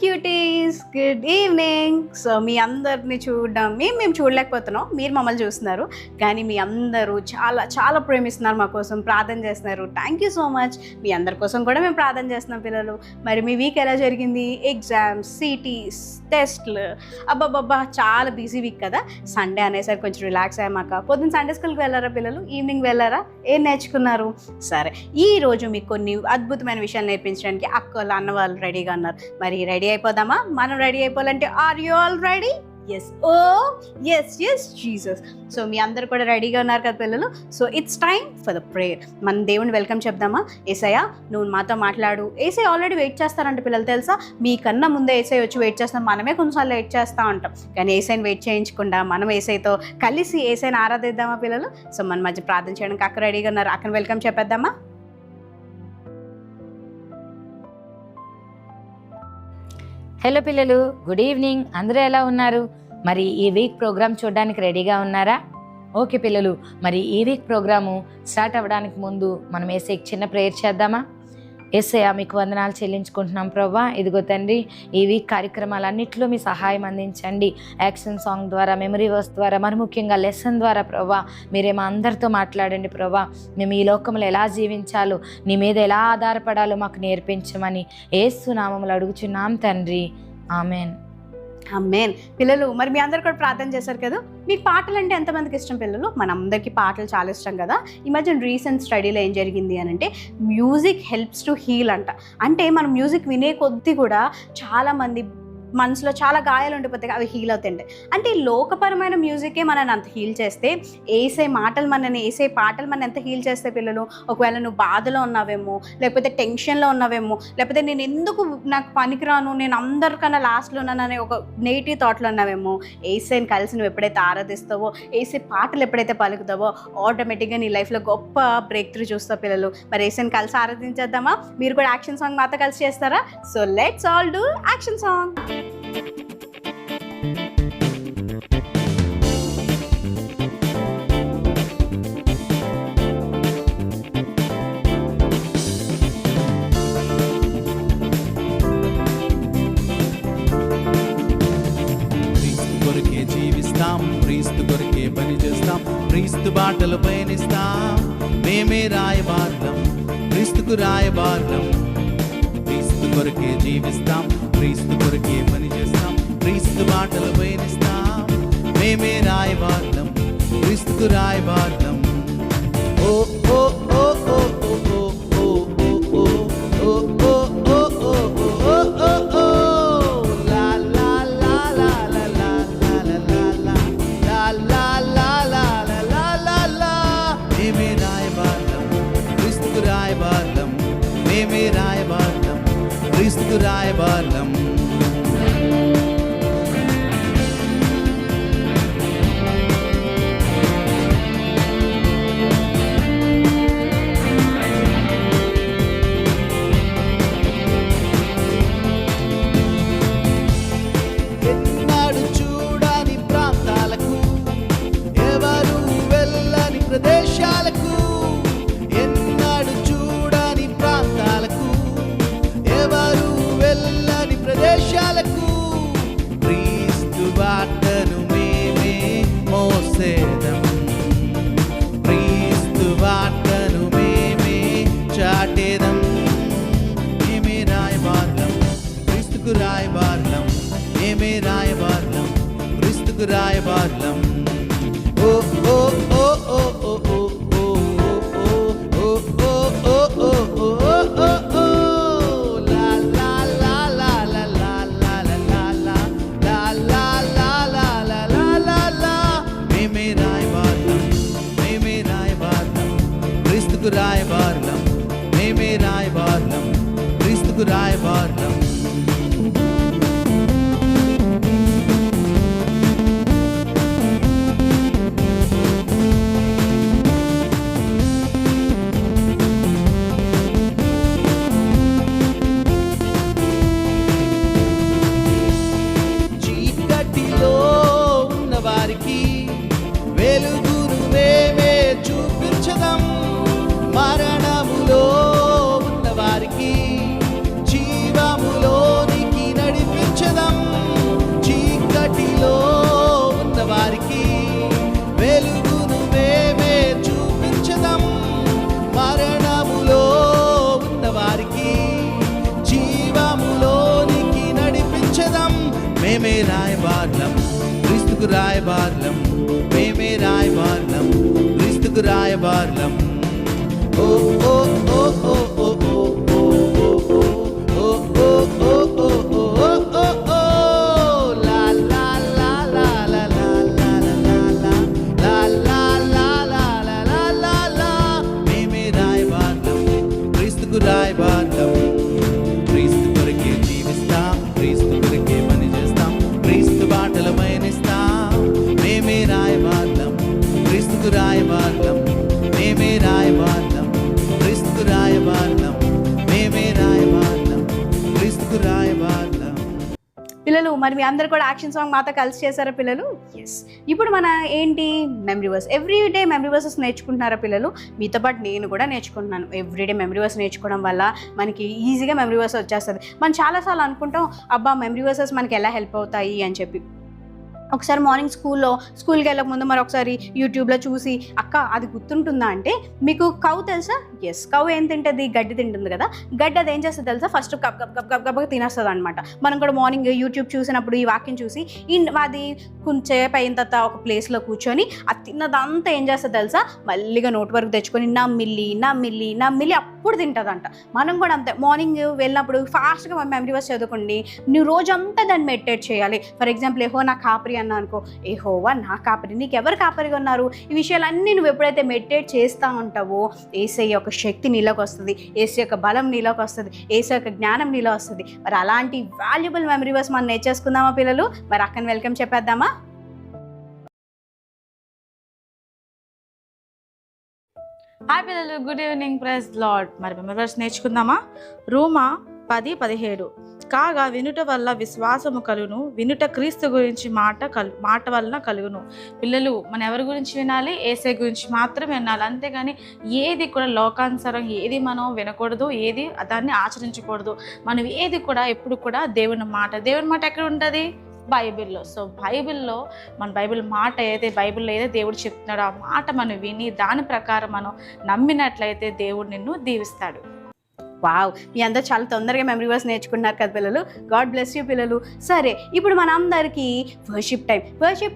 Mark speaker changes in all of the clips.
Speaker 1: Cuties, good evening. So మీ అందరిని చూడడం మేము చూడలేకపోతున్నాం, మీరు మమ్మల్ని చూస్తున్నారు. కానీ మీ అందరూ చాలా చాలా ప్రేమిస్తున్నారు, మా కోసం ప్రార్థన చేస్తున్నారు. Thank you so much. మీ అందరి కోసం కూడా మేము ప్రార్థన చేస్తున్నాం పిల్లలు. మరి మీ వీక్ ఎలా జరిగింది? ఎగ్జామ్స్, సిటీస్, టెస్ట్లు, అబ్బాబ్బా చాలా బిజీ వీక్ కదా. సండే అనేసరికి కొంచెం రిలాక్స్ అయ్యామాక పొద్దున్న సండే స్కూల్కి వెళ్ళారా పిల్లలు? ఈవినింగ్ వెళ్ళారా? ఏం నేర్చుకున్నారు? సరే, ఈరోజు మీకు కొన్ని అద్భుతమైన విషయాలు నేర్పించడానికి అక్కలు అన్న వాళ్ళు రెడీగా ఉన్నారు. మరి రెడీ అయిపోదామా? మనం రెడీ అయిపోవాలంటే are you all ready? Yes, oh yes yes Jesus. So మీ అందరు కూడా రెడీగా ఉన్నారు కదా పిల్లలు. So it's time for the prayer. మన దేవుని వెల్కమ్ చెప్దామా? ఏసయ్య, నువ్వు మాతో మాట్లాడు. ఏసయ్య ఆల్రెడీ వెయిట్ చేస్తారంట పిల్లలు, తెలుసా? మీకన్నా ముందే ఏసయ్య వచ్చి వెయిట్ చేస్తాం. మనమే కొన్నిసార్లు వెయిట్ చేస్తూ ఉంటాం, కానీ ఏసైని వెయిట్ చేయించకుండా మనం ఏసైతో కలిసి ఏసైని ఆరాధిద్దామా పిల్లలు? సో మన మధ్య ప్రార్థన చేయడానికి అక్క రెడీగా ఉన్నారు. అక్కని వెల్కమ్ చెప్పేద్దామా?
Speaker 2: హలో పిల్లలు, గుడ్ ఈవినింగ్. అందరూ ఎలా ఉన్నారు? మరి ఈ వీక్ ప్రోగ్రామ్ చూడడానికి రెడీగా ఉన్నారా? ఓకే పిల్లలు, మరి ఈ వీక్ ప్రోగ్రాము స్టార్ట్ అవ్వడానికి ముందు మనం యేసయ్యకి చిన్న ప్రేయర్ చేద్దామా? యేసయ్య, మీకు వందనాలు చెల్లించుకుంటున్నాం ప్రభా. ఇదిగో తండ్రి, ఈ వీక్ కార్యక్రమాలన్నింటిలో మీ సహాయం అందించండి. యాక్షన్ సాంగ్ ద్వారా, మెమరీ వర్స్ ద్వారా, మరి ముఖ్యంగా లెసన్ ద్వారా ప్రభా మీరేమో అందరితో మాట్లాడండి ప్రభా. మేము ఈ లోకంలో ఎలా జీవించాలో, నీ మీద ఎలా ఆధారపడాలో మాకు నేర్పించమని యేసు నామములో అడుగుచున్నాం తండ్రి, ఆమెన్.
Speaker 1: ఆమేన్. పిల్లలు, మరి మీ అందరు కూడా ప్రార్థన చేశారు కదా. మీకు పాటలు అంటే ఎంతమందికి ఇష్టం పిల్లలు? మనందరికీ పాటలు చాలా ఇష్టం కదా. ఈ మధ్య రీసెంట్ స్టడీలో ఏం జరిగింది అని అంటే, మ్యూజిక్ హెల్ప్స్ టు హీల్ అంట. అంటే మనం మ్యూజిక్ వినే కొద్దీ కూడా చాలామంది మనసులో చాలా గాయాలు ఉండిపోతాయి, అవి హీల్ అవుతాయి. అంటే ఈ లోకపరమైన మ్యూజికే మనని అంత హీల్ చేస్తే, ఏసే పాటలు మన ఎంత హీల్ చేస్తే పిల్లలు? ఒకవేళ నువ్వు బాధలో ఉన్నావేమో, లేకపోతే టెన్షన్లో ఉన్నావేమో, లేకపోతే నేను ఎందుకు నాకు పనికిరాను, నేను అందరికన్నా లాస్ట్లో ఉన్నాననే ఒక నెగిటివ్ థాట్లో ఉన్నావేమో, ఏసైని కలిసి నువ్వు ఎప్పుడైతే ఆరాధిస్తావో, ఏసే పాటలు ఎప్పుడైతే పలుకుతావో, ఆటోమేటిక్గా నీ లైఫ్లో గొప్ప బ్రేక్ త్రూ చూస్తావు పిల్లలు. మరి ఏసైని కలిసి ఆరాధించేద్దామా? మీరు కూడా యాక్షన్ సాంగ్ మాతో కలిసి చేస్తారా? So let's all do action song.
Speaker 3: క్రీస్తు కొరకే పని చేస్తాం, క్రీస్తు బాటలు పయనిస్తాం. మేమే రాయబారం, క్రీస్తుకు రాయబారం. క్రీస్తు కొరకే జీవిస్తాం, క్రీస్తు కొరకే పని చేస్తాం, క్రీస్తు బాటలు పయనిస్తాం. మేమే రాయబారం, క్రీస్తుకు రాయబారం. ఓ ఓ ఓ ఓ ఓ ఓ ఓ ఓ ఓ క్రీస్తుకు రాయబారం. ఎన్నాడు చూడని ప్రాంతాలకు, ఎవరు వెళ్ళని ప్రదేశాలకు, ఎన్నాడు చూడని ప్రాంతాలకు, ఎవరు వెళ్ళని ప్రదేశాలకు, క్రీస్తు బాటను మేమే మోసేదం, క్రీస్తు బాటను మేమే చాటేదం. మేమే రాయబారం, క్రీస్తుకు రాయబారం. మేమే రాయబారం, క్రీస్తుకు రాయబారం. ఓ ఓ ఓ ఓ ఓ ఓ ఓ ఓ ఓ ఓ ఓ ఓ. రాయబారం, మేమే రాయబారం, క్రీస్తుకు రాయబారం. చీకటిలో ఉన్నవారికి వెలుగును మేమే చూపించదాం, మరణములో ఉన్నవారికి జీవము రాయబారులం, మేమే రాయబారులం, క్రీస్తుకు రాయబారులం. ఓ ఓ ఓ ఓ ఓ ఓ ఓ ఓ ఓ ఓ ఓ ఓ ఓ లా లా లా లా లా లా లా లా లా లా లా లా లా లా లా. మేమే రాయబారులం, క్రీస్తుకు రాయబారులం. క్రీస్తు కొరకే జీవిస్తాం, క్రీస్తు కొరకే పని చేస్తాం, క్రీస్తు బాటలు పయనిస్తాం. మేమే రాయబారులం, క్రీస్తుకు రాయబారులం, మేమే రాయబారులం, క్రీస్తుకు రాయబారులం, మేమే రాయబారులం, క్రీస్తుకు రాయబారులం.
Speaker 1: పిల్లలు మరి మీ అందరు కూడా యాక్షన్ సాంగ్ మాతో కలిసి చేశారా పిల్లలు? ఎస్. ఇప్పుడు మన ఏంటి memory verse, everyday memory verses నేర్చుకుంటున్నారా పిల్లలు? మీతో పాటు నేను కూడా నేర్చుకుంటున్నాను. ఎవ్రీడే మెమరీ వర్స్ నేర్చుకోవడం వల్ల మనకి ఈజీగా మెమరీ వర్స్ వచ్చేస్తుంది. మనం చాలాసార్లు అనుకుంటాం అబ్బా మెమరీ వర్సెస్ మనకి ఎలా హెల్ప్ అవుతాయి అని చెప్పి. ఒకసారి మార్నింగ్ స్కూల్కి వెళ్ళక ముందు మరి ఒకసారి యూట్యూబ్లో చూసి అక్క అది గుర్తుంటుందా అంటే, మీకు కౌ తెలుసా? ఎస్, కౌ ఏం తింటుంది? గడ్డి తింటుంది కదా. గడ్డి అది ఏం చేస్తుంది తెలుసా? ఫస్ట్ గబ్ గబ్ గబ్ గబ్ గబగా తినేస్తుంది అనమాట. మనం కూడా మార్నింగ్ యూట్యూబ్ చూసినప్పుడు ఈ వాక్యం చూసి అది కొంచెంసేపు అయిన తర్వాత ఒక ప్లేస్లో కూర్చొని అది తిన్నదంతా ఏం చేస్తుంది తెలుసా? మళ్ళీగా నోట్ వరకు తెచ్చుకొని నమ్మిల్లి అప్పుడు తింటుందంట. మనం కూడా అంతే, మార్నింగ్ వెళ్ళినప్పుడు ఫాస్ట్గా మెమరీ వర్స్ చదువుకోండి. నువ్వు రోజంతా దాన్ని మెడిటేట్ చేయాలి. ఫర్ ఎగ్జాంపుల్ ఏహో నా కాపరి అన్నా అనుకో, ఏహోవా నా కాపరి, నీకు ఎవరు కాపరిగా ఉన్నారు? ఈ విషయాలన్నీ నువ్వు ఎప్పుడైతే మెడిటేట్ చేస్తూ ఉంటావో యేసయ్య యొక్క శక్తి నీలోకి వస్తుంది, యేసయ్య యొక్క బలం నీలోకి వస్తుంది, యేసయ్య యొక్క జ్ఞానం నీలో వస్తుంది. మరి అలాంటి వాల్యుబుల్ మెమరీ వర్స్ మనం నేర్చేసుకుందామా పిల్లలు? మరి అక్కని వెల్కమ్ చెప్పేద్దామా?
Speaker 4: హాయ్ పిల్లలు, గుడ్ ఈవినింగ్, ప్రైజ్ లార్డ్. మరి మెమరీ వర్స్ నేర్చుకుందామా? రోమా 10:17 కాగా వినుట వల్ల విశ్వాసము కలుగును, వినుట క్రీస్తు గురించి మాట వలన కలుగును. పిల్లలు మనం ఎవరి గురించి వినాలి? యేసయ్య గురించి మాత్రం వినాలి. అంతేగాని ఏది కూడా లోకానుసారం ఏది మనం వినకూడదు, ఏది దాన్ని ఆచరించకూడదు. మనం ఏది కూడా ఎప్పుడు కూడా దేవుని మాట ఎక్కడ ఉంటుంది? బైబిల్లో. సో బైబిల్లో మన బైబిల్ మాట ఏదైతే బైబిల్లో ఏదైతే దేవుడు చెప్తున్నాడో ఆ మాట మనం విని దాని ప్రకారం మనం నమ్మినట్లయితే దేవుడు నిన్ను దీవిస్తాడు.
Speaker 1: వావ్, మీ అందరూ చాలా తొందరగా మెమరీ వర్స్ నేర్చుకుంటున్నారు కదా పిల్లలు. గాడ్ బ్లెస్ యూ పిల్లలు. సరే, ఇప్పుడు మన అందరికీ వర్షిప్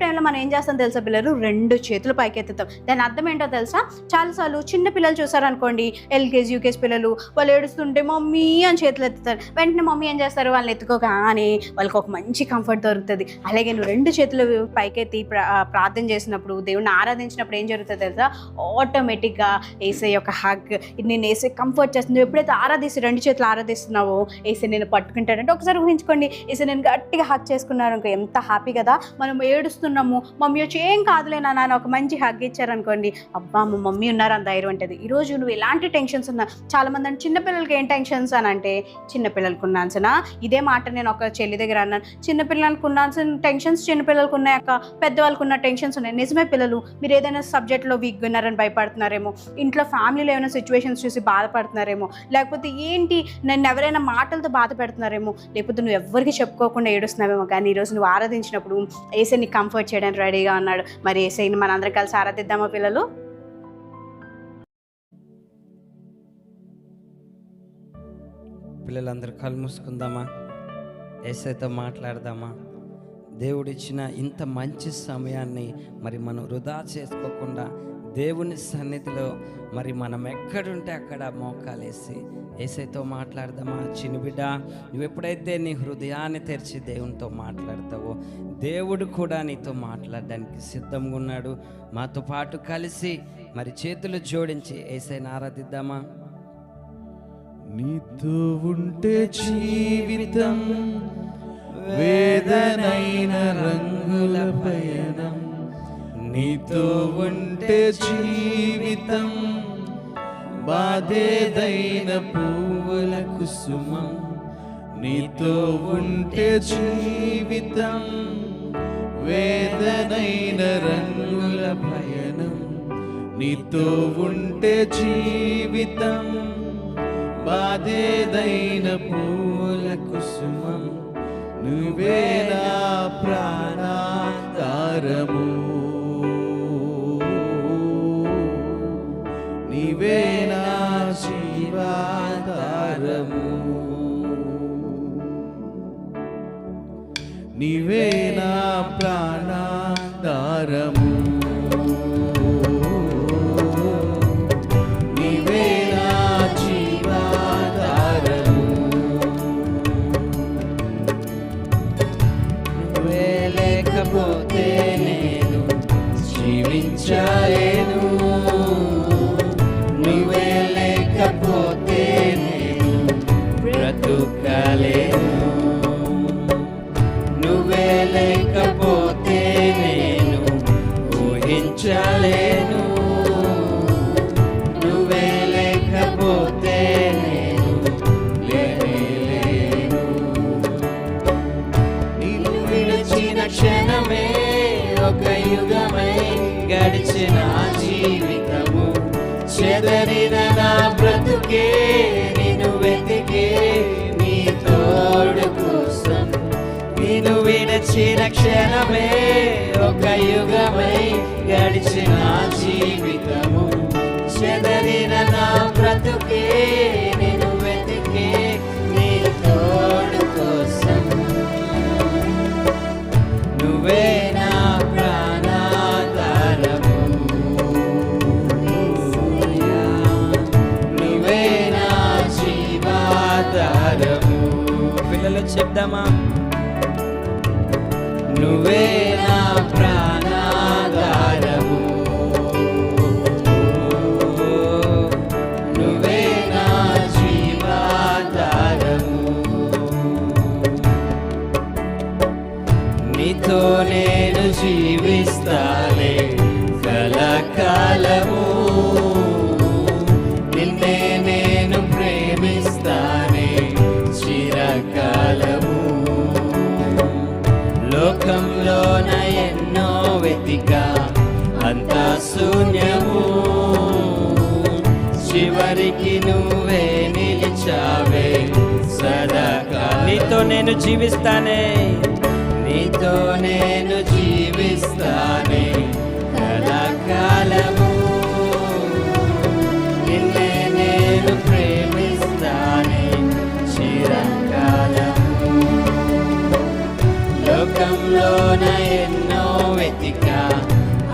Speaker 1: టైంలో మనం ఏం చేస్తాం తెలుసా పిల్లలు? 2 చేతులు పైకెత్తుతాం. దాని అర్థం ఏంటో తెలుసా? చాలాసార్లు చిన్న పిల్లలు చూసారనుకోండి, ఎల్కేజీ యూకేజీ పిల్లలు, వాళ్ళు ఏడుస్తుంటే మమ్మీ అని చేతులు ఎత్తుతారు. వెంటనే మమ్మీ ఏం చేస్తారు? వాళ్ళని ఎత్తుకోగానే వాళ్ళకి ఒక మంచి కంఫర్ట్ దొరుకుతుంది. అలాగే నువ్వు 2 చేతులు పైకెత్తి ప్రార్థన చేసినప్పుడు, దేవుడిని ఆరాధించినప్పుడు ఏం జరుగుతుంది తెలుసా? ఆటోమేటిక్గా యేసయ్య యొక్క హగ్ నేను యేసయ్య కంఫర్ట్ చేస్తుంది. ఎప్పుడైతే 2 చేతులు ఆరాధిస్తున్నావో యేసయ్య నేను పట్టుకుంటాడంటే ఒకసారి ఊహించుకోండి, యేసయ్య నేను గట్టిగా హగ్ చేసుకున్నాను అనుకో, ఎంత హ్యాపీ కదా. మనం ఏడుస్తున్నాము, మమ్మీ వచ్చి ఏం కాదులే నాన్న ఒక మంచి హగ్ ఇచ్చారనుకోండి, అబ్బా మా మమ్మీ ఉన్నారు అని ధైర్యం ఉంటుంది. ఈరోజు నువ్వు ఎలాంటి టెన్షన్స్ ఉన్నా, చాలామంది అంటే చిన్నపిల్లలకి ఏం టెన్షన్స్ అని అంటే, చిన్నపిల్లలకు ఉన్నాల్సిన ఇదే మాట నేను ఒక చెల్లి దగ్గర అన్నాను, చిన్నపిల్లలకు ఉన్నాల్సిన టెన్షన్స్ చిన్నపిల్లలకు ఉన్నాయక్క, పెద్దవాళ్ళకు ఉన్న టెన్షన్స్ ఉన్నాయి. నిజమే పిల్లలు, మీరు ఏదైనా సబ్జెక్ట్లో వీక్గా ఉన్నారని భయపడుతున్నారేమో, ఇంట్లో ఫ్యామిలీలో ఏమైనా సిచ్యువేషన్స్ చూసి బాధపడుతున్నారేమో, లేకపోతే ఏంటి నన్ను ఎవరైనా మాటలతో బాధ పెడుతున్నారేమో, లేకపోతే నువ్వు ఎవరికి చెప్పుకోకుండా ఏడుస్తున్నావేమో. కానీ ఈరోజు నువ్వు ఆరాధించినప్పుడు యేసయ్య నీకు కంఫర్ట్ చేయడానికి రెడీగా ఉన్నాడు. మరి యేసయ్యని మనందరం కలిసి ఆరాధిద్దామా పిల్లలు?
Speaker 5: పిల్లలందరూ కళ్ళు మూసుకుందామా? యేసయ్యతో మాట్లాడదామా? దేవుడిచ్చిన ఇంత మంచి సమయాన్ని మరి మనం వృధా చేసుకోకుండా దేవుని సన్నిధిలో మరి మనం ఎక్కడుంటే అక్కడ మోకాలేసి యేసయ్యతో మాట్లాడదామా? చిన్న బిడ్డ, నువ్వు ఎప్పుడైతే నీ హృదయాన్ని తెరిచి దేవునితో మాట్లాడతావో దేవుడు కూడా నీతో మాట్లాడడానికి సిద్ధంగా ఉన్నాడు. మాతో పాటు కలిసి మరి చేతులు జోడించి యేసయ్యని ఆరాధిద్దామా?
Speaker 3: నీతో ఉంటే జీవితం వేదనైన రంగుల పయనం, నీతో ఉంటే జీవితం బాధేదైన పువ్వుల కుసుమం, నీతో ఉంటే జీవితం వేదనైన రంగుల పయనం, నీతో ఉంటే జీవితం బాధేదైన పువ్వుల కుసుమం, నువ్వే నా ప్రాణాధారము, నీవే నా జీవాధారము, నీవే నా ప్రాణాధారము. నీవే నా జీవాధారము. నువ్వే లేకపోతే నేను జీవించలేను. నువ్వే లేకపోతే నేను బ్రతుకలేను. నువ్వే లేకపోతే నేను ఊహించలేను. నువ్వే లేకపోతే నేను లేను. నిన్ను విడిచిన క్షణమే ఒక యుగమై గడిచిన జీవితము. చెదరిన నా బ్రతుకే నిన్ను వెతికే నీ తోడు కోసం. నిన్ను విడిచిన క్షణమే ఒక యుగమై గడిచిన జీవితము. చెదరిన నా బ్రతుకే నిన్ను వెతికే నీ తోడు కోసం. నువ్వే నా ప్రాణాధారము. నువ్వే నా జీవాధారము. పిల్లలు చెప్దామా? నువ్వే నా ప్రాణాధారము. నువ్వే నా జీవాధారము. నీతో నేను జీవిస్తాలే కలకాలము. నిన్నే నేను ప్రేమిస్తానే చిరకాలము. లోకంలోన ఎన్నో వెతికా అంతా శూన్యము. చివరికి నువ్వే నిలిచావే సదాకా. నీతో నేను జీవిస్తానే. నీతో నేను జీవిస్తానే కలకాలము. నిన్నే నేను ప్రేమిస్తానే చిరకాలము. లోకంలోన ఎన్నో వెతికా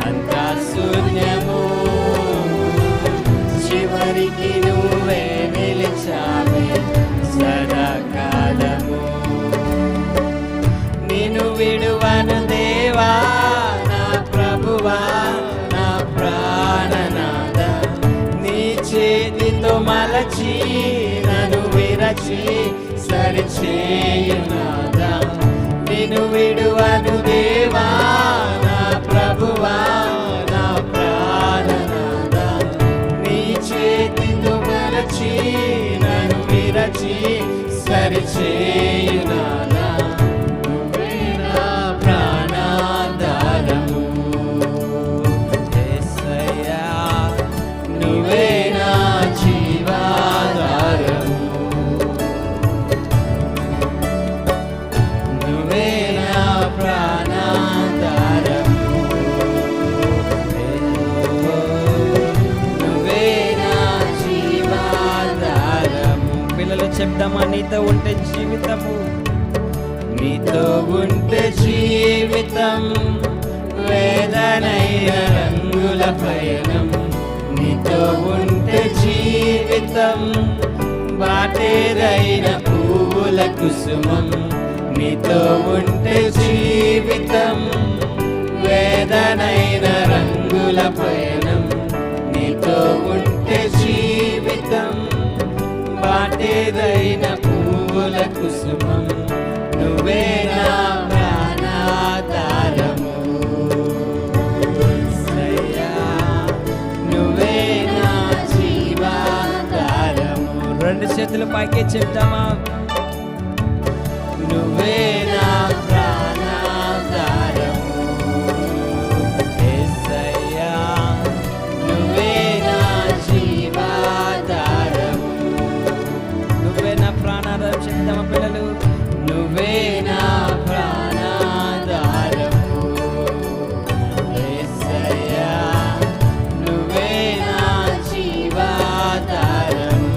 Speaker 3: అంతా శూన్యము. చివరికి నువ్వే నిలిచావే సదాకాలము. నిన్ను విడువను దేవా నా ప్రభువా నా ప్రాణనాథ. నీ చేతితో మలచి నన్ను విరచి సరిచేయునాదా. నిన్ను విడువను దేవా నా ప్రభువా నా ప్రాణనాథ. నీ చేతితో మలచి నన్ను విరచి సరిచేయునాదా. నువ్వే నా ప్రాణాధారము. యేసయ్యా నువ్వే నా జీవాధారము. నువ్వే నా ప్రాణాధారము. నువ్వే నా జీవాధారము. పిల్లలు చెప్దామా? నీతో ఉంటే జీవితము. నీతో ఉంటే జీవితం వేదనైన రంగుల పయనం. నీతో ఉంటే జీవితం బాటేరైన పువ్వుల కుసుమం. నీతో ఉంటే జీవితం వేదనైన రంగుల పయనం. నీతో ఉంటే జీవితం బాటేరైన పువ్వుల కుసుమం. నువ్వే నా ప్రాణాధారము. యేసయ్యా నువ్వే నా జీవాధారము. రెండు చేతులు పైకి చెప్తామా? నువ్వే నా ప్రాణాధారము. యేసయ్యా నువ్వే నా జీవాధారము. నువ్వే నా ప్రాణాధారం. చెప్తామా పిల్లలు? నువ్వే నా ప్రాణాధారము. యేసయ్యా నువ్వే నా జీవాధారము.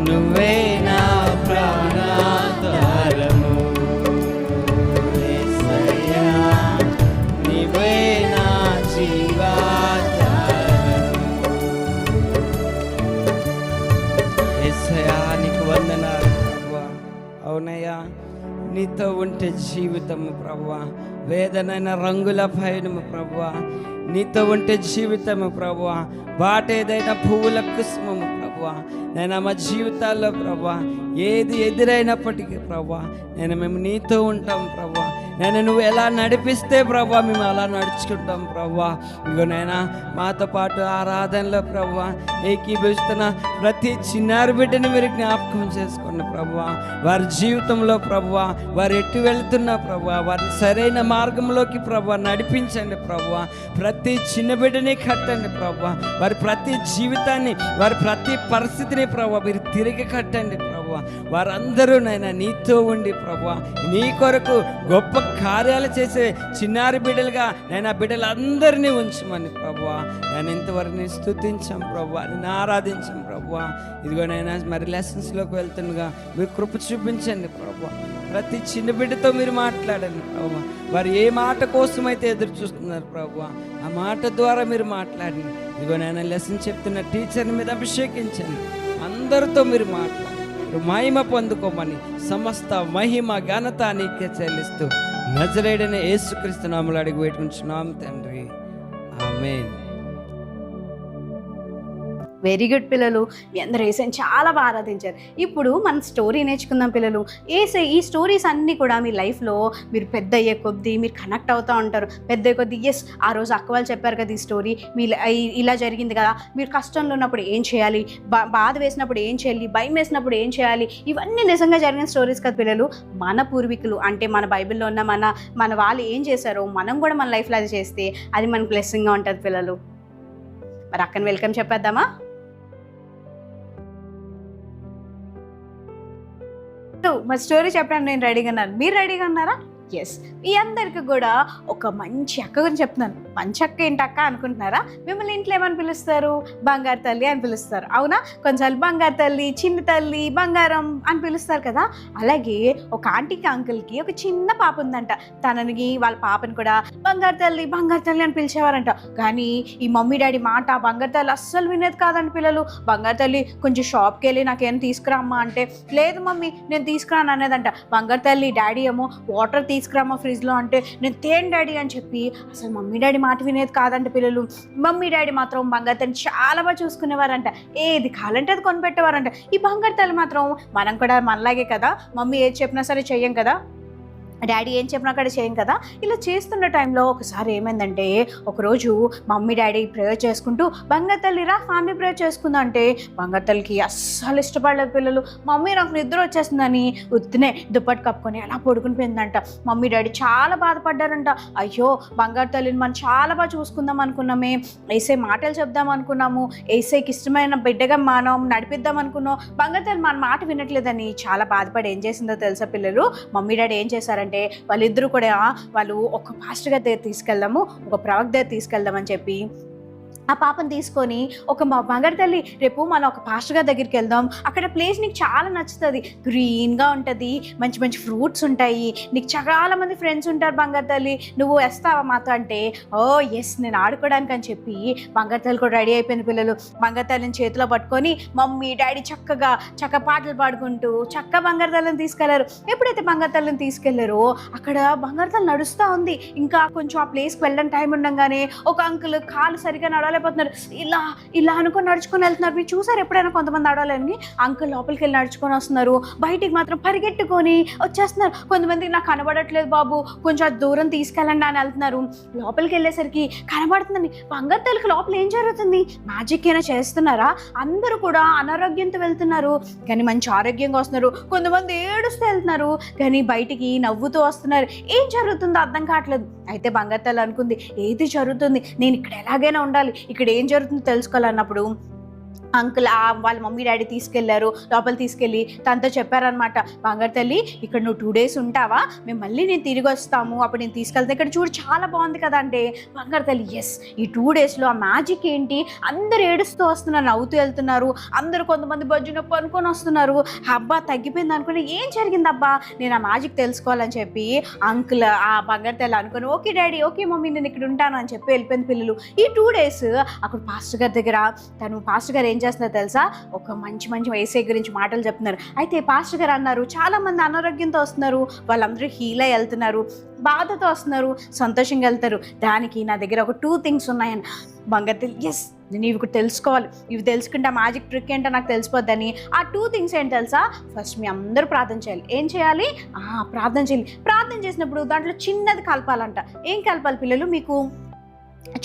Speaker 3: నువ్వే నా ప్రాణాధారము.
Speaker 5: వందనాలు ప్రభువా. అవునయ్యా, నీతో ఉంటే జీవితము ప్రభువా, వేదనైన రంగుల పయనము ప్రభువా. నీతో ఉంటే జీవితము ప్రభువా, బాటేదైనా పువ్వుల కుసుమము ప్రభువా. నేను మా జీవితాల్లో ప్రభువా ఏది ఎదురైనప్పటికీ ప్రభువా మేము నీతో ఉంటాం ప్రభువా. నువ్వు ఎలా నడిపిస్తే ప్రభువా మేము అలా నడుచుకుంటాం ప్రభువా. ఇగో మాతో పాటు ఆరాధనలో ప్రభువా ఏకీభవిస్తున్న ప్రతి చిన్నారి బిడ్డని మీరు జ్ఞాపకం చేసుకోండి ప్రభువా. వారి జీవితంలో ప్రభువా వారు ఎటు వెళ్తున్నా ప్రభువా వారిని సరైన మార్గంలోకి ప్రభువా నడిపించండి ప్రభువా. ప్రతి చిన్న బిడ్డని కట్టండి ప్రభువా. వారి ప్రతి జీవితాన్ని వారి ప్రతి పరిస్థితిని ప్రభువా మీరు తిరిగి కట్టండి ప్రభువా. వారందరూ నీతో ఉండి ప్రభువా నీ కొరకు గొప్ప కార్యాలు చేసే చిన్నారి బిడ్డలుగా బిడ్డలందరినీ ఉంచమని ప్రభువా. ఇంతవరకు స్తుతించాం ప్రభువా, నేను ఆరాధించాం ప్రభువా. ఇదిగో మరి లెసన్స్లోకి వెళ్తుండగా మీరు కృప చూపించండి ప్రభువా. ప్రతి చిన్న బిడ్డతో మీరు మాట్లాడండి ప్రభువా. వారు ఏ మాట కోసం అయితే ఎదురు చూస్తున్నారు ప్రభువా ఆ మాట ద్వారా మీరు మాట్లాడండి. ఇదిగో లెసన్ చెప్తున్న టీచర్ని మీద అభిషేకించండి. అందరితో మీరు మాట్లాడండి, మహిమ పొందుకోమని సమస్త మహిమ ఘనత నీకే చెల్లిస్తూ నజరేయుడైన యేసుక్రీస్తు నామములో అడిగి వేడుకుంటున్నాం తండ్రి, ఆమేన్.
Speaker 1: వెరీ గుడ్ పిల్లలు, మీ అందరూ ఏసైని చాలా బాగా ఆరాధించారు. ఇప్పుడు మనం స్టోరీ నేర్చుకుందాం పిల్లలు. ఈ స్టోరీస్ అన్నీ కూడా మీ లైఫ్లో మీరు పెద్ద అయ్యే కొద్దీ మీరు కనెక్ట్ అవుతూ ఉంటారు. పెద్ద అయ్యే కొద్దీ ఎస్ ఆ రోజు అక్క వాళ్ళు చెప్పారు కదా ఈ స్టోరీ, మీ ఇలా జరిగింది కదా, మీరు కష్టంలో ఉన్నప్పుడు ఏం చేయాలి, బాధ వేసినప్పుడు ఏం చేయాలి, భయం వేసినప్పుడు ఏం చేయాలి, ఇవన్నీ నిజంగా జరిగిన స్టోరీస్ కదా పిల్లలు. మన పూర్వీకులు అంటే మన బైబిల్లో ఉన్న మన వాళ్ళు ఏం చేశారో మనం కూడా మన లైఫ్లో అది చేస్తే అది మనకు బ్లెస్సింగ్గా ఉంటుంది పిల్లలు. మరి అక్కని వెల్కమ్ చెప్పేద్దామా? మా స్టోరీ చెప్పడానికి నేను రెడీగా ఉన్నాను. మీరు రెడీగా ఉన్నారా? ఎస్, మీ అందరికి కూడా ఒక మంచి అక్క గురించి చెప్తున్నాను. మంచి అక్క ఏంటి అక్క అనుకుంటున్నారా? మిమ్మల్ని ఇంట్లో ఏమని పిలుస్తారు? బంగారు తల్లి అని పిలుస్తారు, అవునా? కొంచెం బంగారు తల్లి, చిన్న తల్లి, బంగారం అని పిలుస్తారు కదా. అలాగే ఒక ఆంటీకి అంకుల్కి ఒక చిన్న పాప ఉందంట. తనని వాళ్ళ పాపని కూడా బంగారు తల్లి అని పిలిచేవారంట. కానీ ఈ మమ్మీ డాడీ మాట బంగారు తల్లి అస్సలు వినేది కాదంట పిల్లలు. బంగారు తల్లి కొంచెం షాప్కి వెళ్ళి నాకేం తీసుకురామ్మా అంటే, లేదు మమ్మీ నేను తీసుకురాను అనేదంట. బంగారు తల్లి డాడీ ఏమో వాటర్ తీసుకురామా ఫ్రిడ్జ్లో అంటే, నేను తేను డాడీ అని చెప్పి అసలు మమ్మీ డాడీ మాట వినేది కాదంట పిల్లలు. మమ్మీ డాడీ మాత్రం బంగారు తల్లిని చాలా బాగా చూసుకునేవారంట. ఏది కావాలంటే అది కొనిపెట్టేవారంట. ఈ బంగారు తల్లి మాత్రం మనం కూడా మనలాగే కదా, మమ్మీ ఏది చెప్పినా సరే చెయ్యం కదా, డాడీ ఏం చెప్పినా అక్కడ చేయం కదా. ఇలా చేస్తున్న టైంలో ఒకసారి ఏమైందంటే, ఒకరోజు మమ్మీ డాడీ ప్రేయర్ చేసుకుంటూ బంగారు తల్లి రా ఫ్యామిలీ ప్రేయర్ చేసుకుందా అంటే, బంగారు తల్లికి అస్సలు ఇష్టపడలేదు పిల్లలు. మమ్మీ నాకు నిద్ర వచ్చేస్తుందని ఉత్తినే దుప్పటి కప్పుకొని అలా పడుకుని పోయిందంట. మమ్మీ డాడీ చాలా బాధపడ్డారంట. అయ్యో బంగారు తల్లిని మనం చాలా బాగా చూసుకుందాం అనుకున్నామే, ఏసే మాటలు చెప్దాం అనుకున్నాము, ఏసైకి ఇష్టమైన బిడ్డగా మనం నడిపిద్దాం అనుకున్నాం, బంగారు తల్లి మన మాట వినట్లేదని చాలా బాధపడి ఏం చేసిందో తెలుసా పిల్లలు? మమ్మీ డాడీ ఏం చేశారంటే, వాళ్ళిద్దరూ కూడా వాళ్ళు ఒక పాస్టర్ గారి దగ్గర తీసుకెళ్దాము, ఒక ప్రవక్త దగ్గర తీసుకెళ్దామని చెప్పి ఆ పాపను తీసుకొని ఒక బంగారు తల్లి రేపు మనం ఒక పాస్టర్ గారి దగ్గరికి వెళ్దాం, అక్కడ ప్లేస్ నీకు చాలా నచ్చుతుంది, గ్రీన్గా ఉంటుంది, మంచి మంచి ఫ్రూట్స్ ఉంటాయి, నీకు చాలా మంది ఫ్రెండ్స్ ఉంటారు బంగారు తల్లి, నువ్వు వస్తావా మాతో అంటే, ఓ ఎస్ నేను ఆడుకోవడానికి అని చెప్పి బంగారు తల్లి కూడా రెడీ అయిపోయింది పిల్లలు. బంగారు తల్లిని చేతిలో పట్టుకొని మమ్మీ డాడీ చక్కగా పాటలు పాడుకుంటూ బంగారు తల్లిని తీసుకెళ్లారు. ఎప్పుడైతే బంగారు తల్లిని తీసుకెళ్లారో అక్కడ బంగారు తల్లి నడుస్తూ ఉంది. ఇంకా కొంచెం ఆ ప్లేస్కి వెళ్ళడం టైం ఉండగానే ఒక అంకుల్ కాలు సరిగా నడవలేకపోతున్నారు, ఇలా అనుకొని నడుచుకొని వెళ్తున్నారు. మీరు చూసారు ఎప్పుడైనా కొంతమంది ఆడాలని? అంకుల్ లోపలికి వెళ్ళి నడుచుకొని వస్తున్నారు, బయటికి మాత్రం పరిగెట్టుకొని వచ్చేస్తున్నారు. కొంతమందికి నాకు కనబడట్లేదు బాబు కొంచెం దూరం తీసుకెళ్ళండి అని వెళ్తున్నారు. లోపలికి వెళ్ళేసరికి కనబడుతుందండి బంగారు తల్లికి లోపల ఏం జరుగుతుంది, మ్యాజిక్ అయినా చేస్తున్నారా? అందరూ కూడా అనారోగ్యంతో వెళ్తున్నారు కానీ మంచి ఆరోగ్యంగా వస్తున్నారు. కొంతమంది ఏడుస్తూ వెళ్తున్నారు కానీ బయటికి నవ్వుతూ వస్తున్నారు. ఏం జరుగుతుందో అర్థం కావట్లేదు. అయితే బంగారు తల్లి అనుకుంది, ఏది జరుగుతుంది, నేను ఇక్కడ ఎలాగైనా ఉండాలి, ఇక్కడ ఏం జరుగుతుందో తెలుసుకోవాలన్నప్పుడు అంకుల్ వాళ్ళ మమ్మీ డాడీ తీసుకెళ్లారు. లోపల తీసుకెళ్ళి తనతో చెప్పారనమాట, బంగారు తల్లి ఇక్కడ నువ్వు 2 days ఉంటావా, మేము మళ్ళీ నేను తిరిగి వస్తాము, అప్పుడు నేను తీసుకెళ్తే ఇక్కడ చూడు చాలా బాగుంది కదా అంటే, బంగారు తల్లి ఎస్ ఈ 2 daysలో ఆ మ్యాజిక్ ఏంటి, అందరు ఏడుస్తూ వస్తున్నారు, నవ్వుతూ వెళ్తున్నారు, అందరూ కొంతమంది బొజ్జు నొప్పి అనుకొని వస్తున్నారు. అబ్బా తగ్గిపోయింది అనుకుని, ఏం జరిగింది అబ్బా నేను ఆ మ్యాజిక్ తెలుసుకోవాలని చెప్పి అంకుల్ ఆ బంగారు తల్లి అనుకుని, ఓకే డాడీ ఓకే మమ్మీ నేను ఇక్కడ ఉంటాను అని చెప్పి వెళ్ళిపోయింది పిల్లలు. ఈ 2 days అక్కడ పాస్టర్ గారి దగ్గర పాస్టర్ గారు ఏం ఏం చేస్తున్నారు తెలుసా, ఒక మంచి మంచి యేసయ్య గురించి మాటలు చెప్తున్నారు. అయితే పాస్టర్ గారు అన్నారు, చాలామంది అనారోగ్యంతో వస్తున్నారు, వాళ్ళందరూ హీల్ అయి వెళ్తున్నారు, బాధతో వస్తున్నారు, సంతోషంగా వెళ్తారు. దానికి నా దగ్గర ఒక 2 థింగ్స్ ఉన్నాయని. బంగారు ఎస్, నేను ఇవి తెలుసుకోవాలి, ఇవి తెలుసుకుంటే మ్యాజిక్ ట్రిక్ ఏంటో నాకు తెలిసిపోద్దని. ఆ 2 థింగ్స్ ఏంటి తెలుసా, ఫస్ట్ మీ అందరూ ప్రార్థన చేయాలి. ఏం చేయాలి, ప్రార్థన చేయాలి. ప్రార్థన చేసినప్పుడు దాంట్లో చిన్నది కలపాలంట. ఏం కలపాలి పిల్లలు, మీకు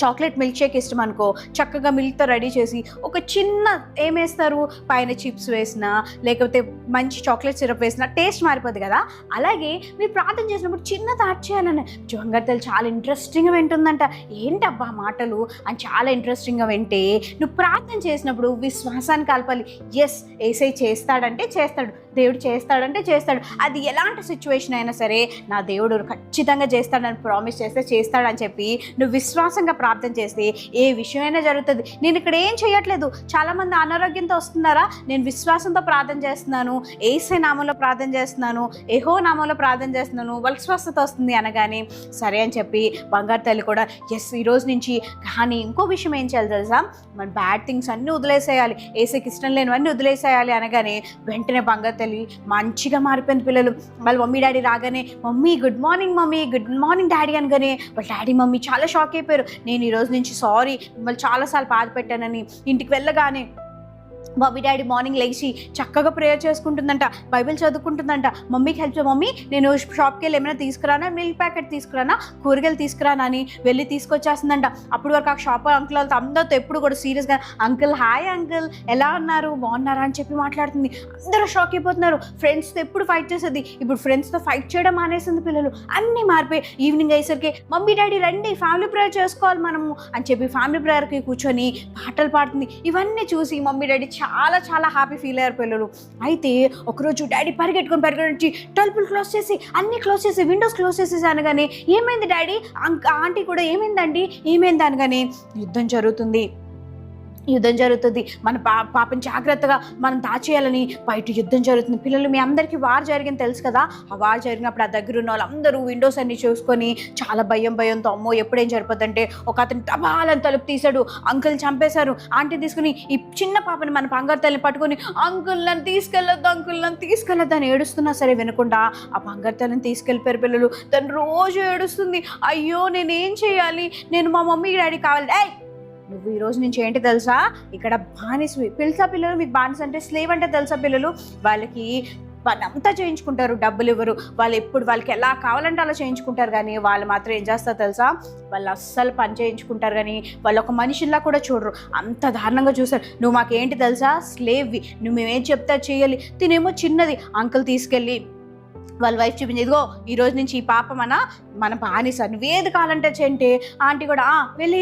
Speaker 1: చాక్లెట్ మిల్క్ షేక్ ఇష్టం అనుకో, చక్కగా మిల్క్తో రెడీ చేసి ఒక చిన్న ఏమేస్తారు, పైన చిప్స్ వేసినా లేకపోతే మంచి చాక్లెట్ సిరప్ వేసినా టేస్ట్ మారిపోద్ది కదా. అలాగే మీరు ప్రార్థన చేసినప్పుడు చిన్నది యాడ్ చేయాలని. బంగారు చాలా ఇంట్రెస్టింగ్గా వింటుందంట. ఏంటబ్బా మాటలు అని చాలా ఇంట్రెస్టింగ్గా వింటే, నువ్వు ప్రార్థన చేసినప్పుడు విశ్వాసాన్ని కలపాలి. ఎస్, యేసయ్య చేస్తాడంటే చేస్తాడు, దేవుడు చేస్తాడంటే చేస్తాడు. అది ఎలాంటి సిచ్యువేషన్ అయినా సరే నా దేవుడు ఖచ్చితంగా చేస్తాడని ప్రామిస్ చేస్తే చేస్తాడని చెప్పి నువ్వు విశ్వాసంగా ప్రార్థన చేస్తే ఏ విషయమైనా జరుగుతుంది. నేను ఇక్కడ ఏం చేయట్లేదు, చాలామంది అనారోగ్యంతో వస్తున్నారా, నేను విశ్వాసంతో ప్రార్థన చేస్తున్నాను, యేసయ్య నామంలో ప్రార్థన చేస్తున్నాను, యెహోవా నామంలో ప్రార్థన చేస్తున్నాను, వాళ్ళకి స్వస్థత వస్తుంది అనగానే సరే అని చెప్పి బంగారు తల్లి కూడా ఎస్ ఈరోజు నుంచి. కానీ ఇంకో విషయం ఏం చేయాలి తెలుసా, మన బ్యాడ్ థింగ్స్ అన్నీ వదిలేసేయాలి, యేసయ్యకి ఇష్టం లేనివన్నీ వదిలేసేయాలి అనగానే వెంటనే బంగారు తల్లి మంచిగా మారిపోయింది. పిల్లలు వాళ్ళ మమ్మీ డాడీ రాగానే mummy good morning, mummy good morning daddy అనగానే వాళ్ళ డాడీ మమ్మీ చాలా షాక్ అయిపోయారు. నేను ఈరోజు నుంచి సారీ, మిమ్మల్ని చాలాసార్లు బాధ పెట్టానని. ఇంటికి వెళ్ళగానే మమ్మీ డాడీ మార్నింగ్ లేచి చక్కగా ప్రేయర్ చేసుకుంటుందంట, బైబిల్ చదువుకుంటుందంట. మమ్మీకి హెల్ప్ చేయ మమ్మీ, నేను షాప్కి వెళ్ళి ఏమైనా తీసుకురానా, మిల్క్ ప్యాకెట్ తీసుకురానా, కూరగాయలు తీసుకురానా అని వెళ్ళి తీసుకొచ్చేస్తుందంట. అప్పుడు వరకు ఆ షాప్ అంకుల్ వాళ్ళతో అందరితో ఎప్పుడు కూడా సీరియస్గా అంకుల్ హాయ్ అంకుల్ ఎలా ఉన్నారు బాగున్నారా అని చెప్పి మాట్లాడుతుంది. అందరూ షాక్ అయిపోతున్నారు. ఫ్రెండ్స్తో ఎప్పుడు ఫైట్ చేసేది, ఇప్పుడు ఫ్రెండ్స్తో ఫైట్ చేయడం మానేసింది. పిల్లలు అన్నీ మారిపోయి ఈవినింగ్ అయ్యేసరికి మమ్మీ డాడీ రండి ఫ్యామిలీ ప్రేయర్ చేసుకోవాలి మనము అని చెప్పి ఫ్యామిలీ ప్రేయర్కి కూర్చొని పాటలు పాడుతుంది. ఇవన్నీ చూసి మమ్మీ డాడీ చాలా చాలా హ్యాపీ ఫీల్ అయ్యారు పిల్లలు. అయితే ఒకరోజు డాడీ పరిగెట్టుకొని తలుపులు క్లోజ్ చేసి అన్నీ క్లోజ్ చేసి విండోస్ క్లోజ్ చేసేసి అనగానే ఏమైంది డాడీ, ఆంటీ కూడా ఏమైందండి ఏమైంది అనగానే యుద్ధం జరుగుతుంది. మన పాపని జాగ్రత్తగా మనం దాచేయాలని బయట యుద్ధం జరుగుతుంది. పిల్లలు మీ అందరికీ వార్ జరిగింది తెలుసు కదా. ఆ వార్ జరిగినప్పుడు ఆ దగ్గర ఉన్న వాళ్ళందరూ విండోస్ అన్ని చూసుకొని చాలా భయంతో అమ్మో ఎప్పుడేం జరిపోతుందంటే ఒక అతను టబాలని తలుపు తీశాడు, అంకుల్ని చంపేశారు. ఆంటీ తీసుకుని ఈ చిన్న పాపని మన బంగారు తల్లిని పట్టుకొని అంకుల్ నన్ను తీసుకెళ్ళొద్దు అని ఏడుస్తున్నా సరే వినకుండా ఆ బంగారు తల్లిని తీసుకెళ్ళిపోయారు. పిల్లలు తను రోజు ఏడుస్తుంది, అయ్యో నేనేం చేయాలి, నేను మా మమ్మీ డాడీ కావాలి. నువ్వు ఈరోజు నుంచి ఏంటి తెలుసా, ఇక్కడ బానిసవి. తెలుసా పిల్లలు, మీకు బానిస అంటే స్లేవ్ అంటే తెలుసా పిల్లలు, వాళ్ళకి పని అంతా చేయించుకుంటారు, డబ్బులు ఇవ్వరు, వాళ్ళు ఎప్పుడు వాళ్ళకి ఎలా కావాలంటే అలా చేయించుకుంటారు. కానీ వాళ్ళు మాత్రం ఏం చేస్తారు తెలుసా, వాళ్ళు అస్సలు పని చేయించుకుంటారు కానీ వాళ్ళు ఒక మనిషిలా కూడా చూడరు, అంత దారుణంగా చూస్తారు. నువ్వు మాకేంటి తెలుసా, స్లేవ్వి, నువ్వు మేమేం చెప్తా చేయాలి. తినేమో చిన్నది, అంకుల్ తీసుకెళ్ళి వాళ్ళ వైఫ్ చూపించి ఇదిగో ఈరోజు నుంచి ఈ పాప మన బానిస, నువ్వేది కావాలంటే చెంటే. ఆంటీ కూడా వెళ్ళి